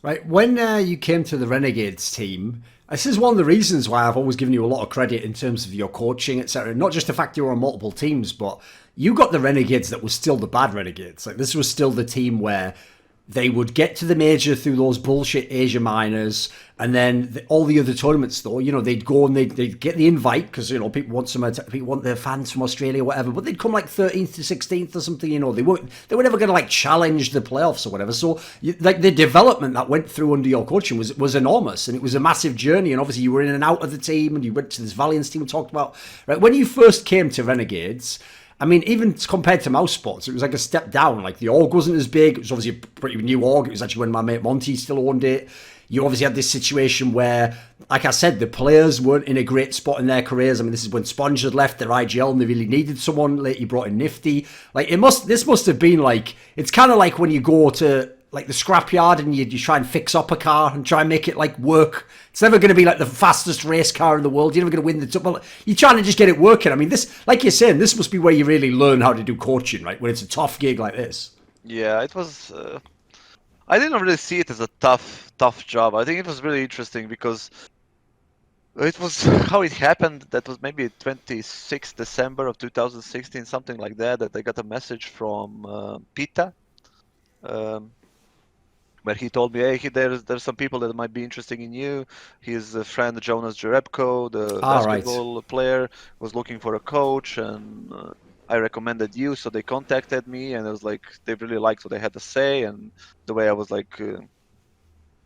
Right, when you came to the Renegades team, this is one of the reasons why I've always given you a lot of credit in terms of your coaching, etc. Not just the fact you were on multiple teams, but you got the Renegades that was still the bad Renegades. Like, this was still the team where they would get to the major through those bullshit Asia minors, and then all the other tournaments, though, they'd go and they'd get the invite because people want people want their fans from Australia, or whatever. But they'd come like 13th to 16th or something. They were never going to like challenge the playoffs or whatever. So like the development that went through under your coaching was enormous, and it was a massive journey. And obviously you were in and out of the team, and you went to this Valiance team we talked about. Right, when you first came to Renegades, I mean, even compared to mouse sports, it was like a step down. Like, the org wasn't as big. It was obviously a pretty new org. It was actually when my mate Monty still owned it. You obviously had this situation where, like I said, the players weren't in a great spot in their careers. I mean, this is when Sponge had left their IGL and they really needed someone. Later, you brought in Nifty. Like, this must have been like, it's kind of like when you go to like the scrapyard and you try and fix up a car and try and make it like work. It's never going to be like the fastest race car in the world. You're never going to win the well, you're trying to just get it working. I mean, this, like you're saying, this must be where you really learn how to do coaching, right? When it's a tough gig like this. Yeah, it was. I didn't really see it as a tough job. I think it was really interesting because it was how it happened. That was maybe 26th December of 2016, something like that. That I got a message from Pita. Where he told me, hey, there's some people that might be interested in you. His friend Jonas Jerebko, the basketball player, was looking for a coach, and I recommended you, so they contacted me, and it was like they really liked what I had to say and the way I was like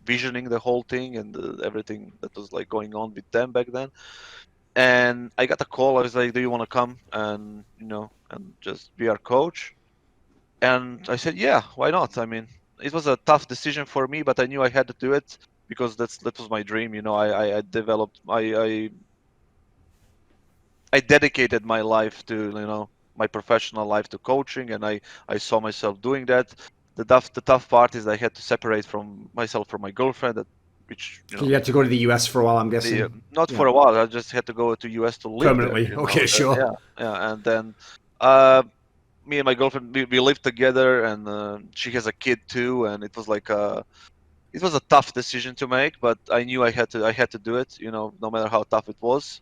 visioning the whole thing and everything that was like going on with them back then. And I got a call. I was like, do you want to come and and just be our coach? And I said, yeah, why not? I mean, it was a tough decision for me, but I knew I had to do it because that was my dream. I developed, I dedicated my life to my professional life to coaching, and I saw myself doing that. The tough part is I had to separate from myself from my girlfriend, which So you had to go to the US for a while, I'm guessing. Not for a while. I just had to go to US to live permanently. There, okay, sure. Yeah, and then me and my girlfriend we lived together, and she has a kid too, and it was like it was a tough decision to make, but I knew I had to do it, no matter how tough it was.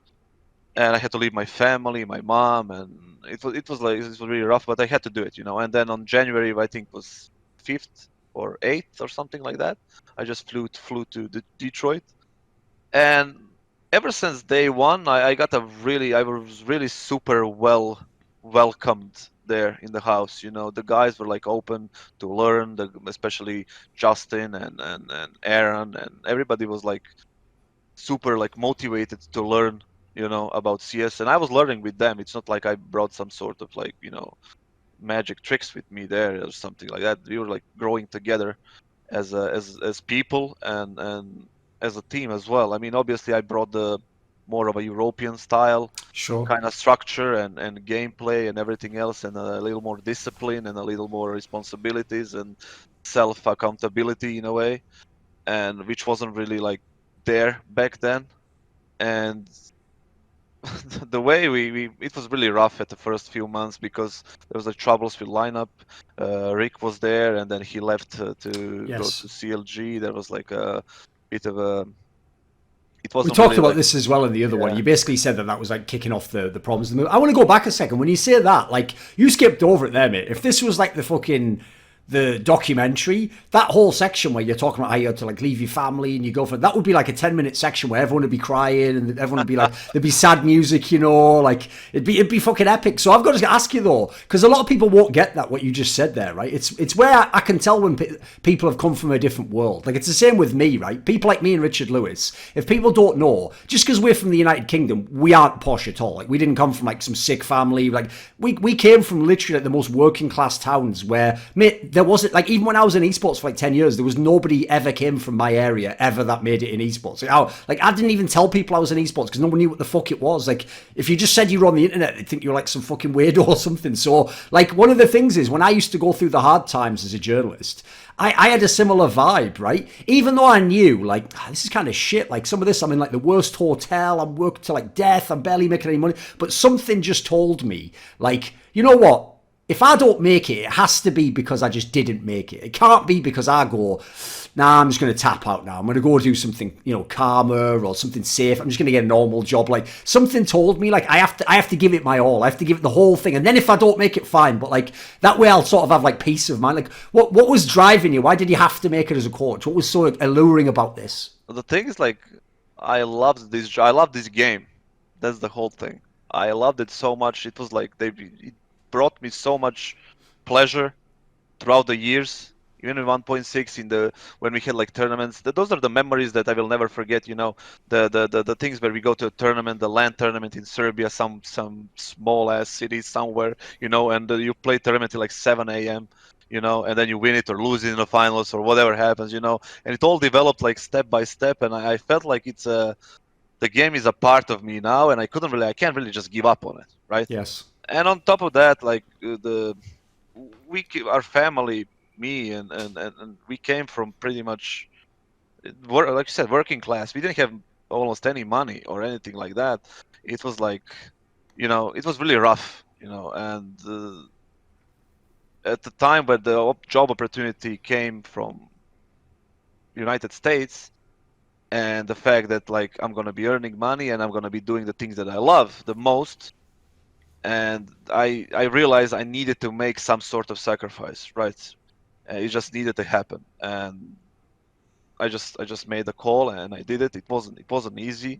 And I had to leave my family, my mom, and it was really rough, but I had to do it, And then on January, I think it was 5th or 8th or something like that, I just flew to Detroit, and ever since day one, I was really super welcomed there in the house. The guys were like open to learn, especially Justin and Aaron, and everybody was like super like motivated to learn about CS, and I was learning with them. It's not like I brought some sort of like magic tricks with me there or something like that. We were like growing together as people and as a team as well. I mean, obviously I brought the more of a European style kind of structure and gameplay and everything else, and a little more discipline and a little more responsibilities and self accountability in a way, and which wasn't really like there back then. And the way it was really rough at the first few months because there was like troubles with lineup. Rick was there, and then he left to go to CLG. There was like a bit of a we talked about this as well in the other one. You basically said that was like kicking off the problems. I want to go back a second. When you say that, like, you skipped over it there, mate. If this was like the documentary, that whole section where you're talking about how you had to like leave your family and you go for that would be like a 10-minute section where everyone would be crying and everyone would be like, there'd be sad music, like it'd be fucking epic. So I've got to ask you though, because a lot of people won't get that, what you just said there, right? It's where I can tell when people have come from a different world. Like, it's the same with me, right? People like me and Richard Lewis, if people don't know, just because we're from the United Kingdom, we aren't posh at all. Like, we didn't come from like some sick family. Like, we came from literally like the most working class towns where, mate, there wasn't, like, even when I was in esports for like 10 years, there was nobody ever came from my area ever that made it in esports. Like, I didn't even tell people I was in esports because no one knew what the fuck it was. Like, if you just said you were on the internet, they'd think you were like some fucking weirdo or something. So, like, one of the things is when I used to go through the hard times as a journalist, I had a similar vibe, right? Even though I knew, like, this is kind of shit. Like, some of this, I'm in like the worst hotel, I'm working to like death, I'm barely making any money. But something just told me, like, you know what? if I don't make it, it has to be because I just didn't make it. It can't be because I go, nah, I'm just going to tap out now. I'm going to go do something, calmer or something safe. I'm just going to get a normal job. Like something told me, like I have to give it my all. I have to give it the whole thing. And then if I don't make it, fine. But like that way, I'll sort of have like peace of mind. Like what was driving you? Why did you have to make it as a coach? What was so alluring about this? The thing is, like, I loved this. I love this game. That's the whole thing. I loved it so much. It was like it brought me so much pleasure throughout the years. Even in 1.6, when we had like tournaments, those are the memories that I will never forget. The things where we go to a tournament, the LAN tournament in Serbia, some small ass city somewhere, and you play tournament till like 7 a.m. And then you win it or lose it in the finals or whatever happens, and it all developed like step by step, and I felt like the game is a part of me now, and I can't really just give up on it, right? Yes. And on top of that, like our family, me and we came from pretty much, like you said, working class. We didn't have almost any money or anything like that. It was like, it was really rough, and at the time when the job opportunity came from United States, and the fact that like I'm gonna be earning money and I'm gonna be doing the things that I love the most, and I realized I needed to make some sort of sacrifice, right? It just needed to happen, and I just made the call and I did it. It wasn't easy,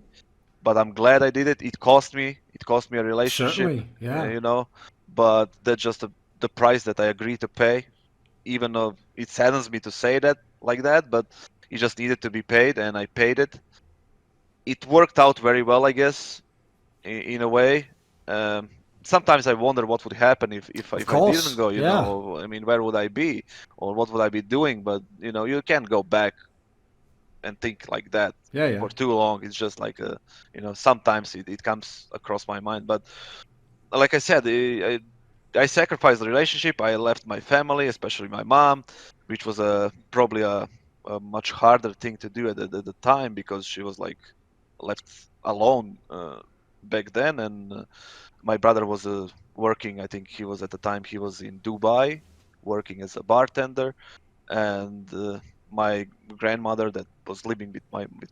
but I'm glad I did it. It cost me a relationship, Certainly, yeah. but that's just the price that I agreed to pay, even though it saddens me to say that like that, but it just needed to be paid, and I paid it. It worked out very well, I guess, in a way. Sometimes I wonder what would happen if Of I didn't course, go. yeah. I mean, where would I be, or what would I be doing? But you can't go back and think like that Yeah, yeah. for too long. It's just like sometimes it comes across my mind. But like I said, I sacrificed the relationship. I left my family, especially my mom, which was probably a much harder thing to do at the time, because she was like left alone back then, and my brother was working. I think he was at the time he was in Dubai working as a bartender, and my grandmother that was living with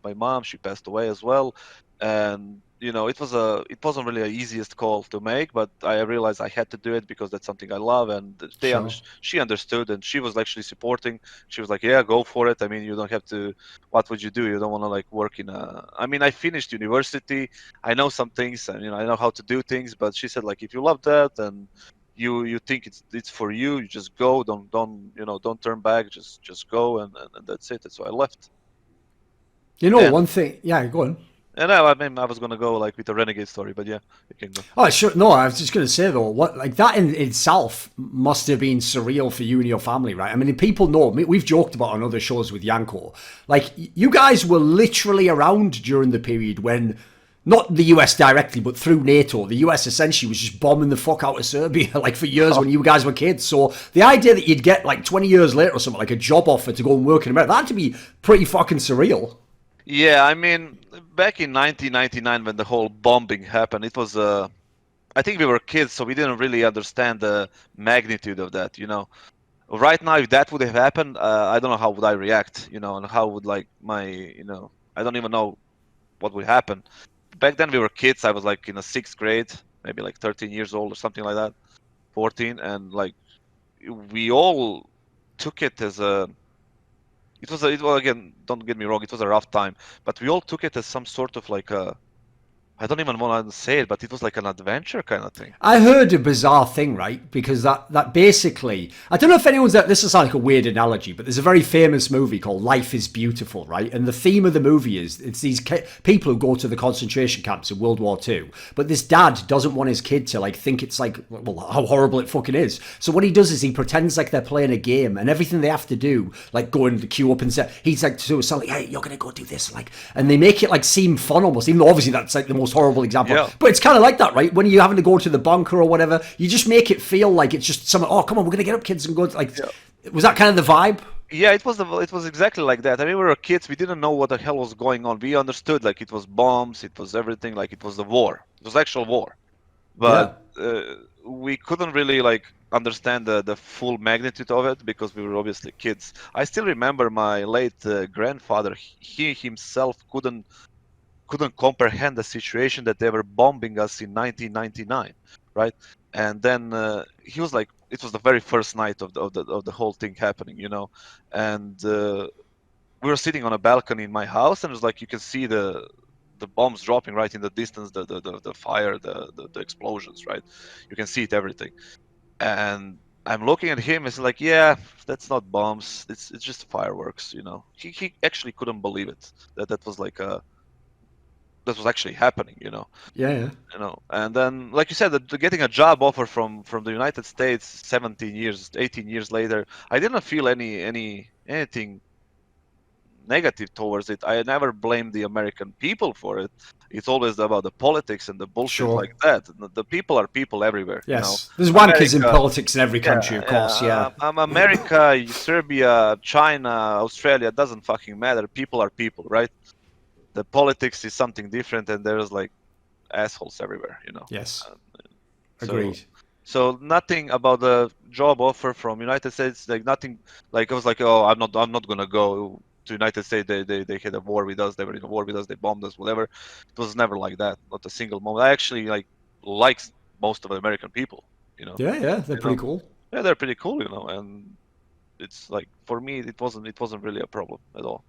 my mom, she passed away as well. And it wasn't really the easiest call to make, but I realized I had to do it because that's something I love, and Sure. she understood, and she was actually supporting. She was like, yeah, go for it. I mean, you don't have to. What would you do? You don't want to like work in a. I mean, I finished university. I know some things, and I know how to do things, but she said, like, if you love that and you think it's for you, you just go. Don't turn back. Just go, and that's it. So I left. One And thing. Yeah, go on. I mean, I was gonna go like with the Renegade story, but yeah, you can go. Oh, sure. No, I was just going to say though, what like that in itself must have been surreal for you and your family, right? I mean, people know. We've joked about on other shows with Yanko. Like, you guys were literally around during the period when, not the US directly, but through NATO, the US essentially was just bombing the fuck out of Serbia, like for years when you guys were kids. So the idea that you'd get like 20 years later or something, like a job offer to go and work in America, that had to be pretty fucking surreal. Yeah, I mean, back in 1999 when the whole bombing happened, it was I think we were kids, so we didn't really understand the magnitude of that. Right now, if that would have happened, I don't know how would I react. And how would like I don't even know what would happen. Back then we were kids. I was like in a sixth grade, maybe like 13 years old or something like that, 14, and like we all took it as a. It was again. Don't get me wrong. It was a rough time, but we all took it as some sort of like a. I don't even want to say it, but it was like an adventure kind of thing. I heard a bizarre thing, right? Because that basically, I don't know if anyone's, this is like a weird analogy, but there's a very famous movie called Life is Beautiful, right? And the theme of the movie is it's these people who go to the concentration camps in World War II, but this dad doesn't want his kid to like think it's like, well, how horrible it fucking is. So what he does is he pretends like they're playing a game, and everything they have to do, like go and queue up and say, he's like to his son, like, hey, you're gonna go do this, like, and they make it like seem fun almost, even though obviously that's like the most horrible example. Yeah. But it's kind of like that, right? When you're having to go to the bunker or whatever, you just make it feel like it's just some. Oh, come on, we're gonna get up, kids, and go. Like, Yeah. was that kind of the vibe? Yeah, it was exactly like that. I mean, we were kids. We didn't know what the hell was going on. We understood like it was bombs, it was everything, like it was the war. It was actual war. Yeah. But we couldn't really like understand the full magnitude of it because we were obviously kids. I still remember my late grandfather. He himself couldn't comprehend the situation that they were bombing us in 1999, right? And then he was like, it was the very first night of the whole thing happening, you know, and we were sitting on a balcony in my house, and it was like you can see the bombs dropping right in the distance, the fire, the explosions, right? You can see it, everything. And I'm looking at him. It's like, yeah, that's not bombs. It's just fireworks, you know. He actually couldn't believe it that was like that was actually happening, you know. Yeah, yeah. You know, and then like you said, getting a job offer from the United States 17 years, 18 years later, I didn't feel anything negative towards it. I never blame the American people for it. It's always about the politics and the bullshit Sure. like that. The people are people everywhere, you know. Yes. There's wankers in America, politics in every yeah, country, of yeah. course. Yeah. America, Serbia, China, Australia, doesn't fucking matter. People are people, right? The politics is something different, and there's like assholes everywhere, you know. Yes. Um, so, Agreed. so nothing about the job offer from United States, like nothing. Like I was like, oh, I'm not gonna go to United States. They had a war with us. They were in a war with us. They bombed us, whatever. It was never like that. Not a single moment. I actually like most of the American people, you know. Yeah, yeah. They're You pretty know, cool. yeah, they're pretty cool, you know, and it's like for me, it wasn't really a problem at all.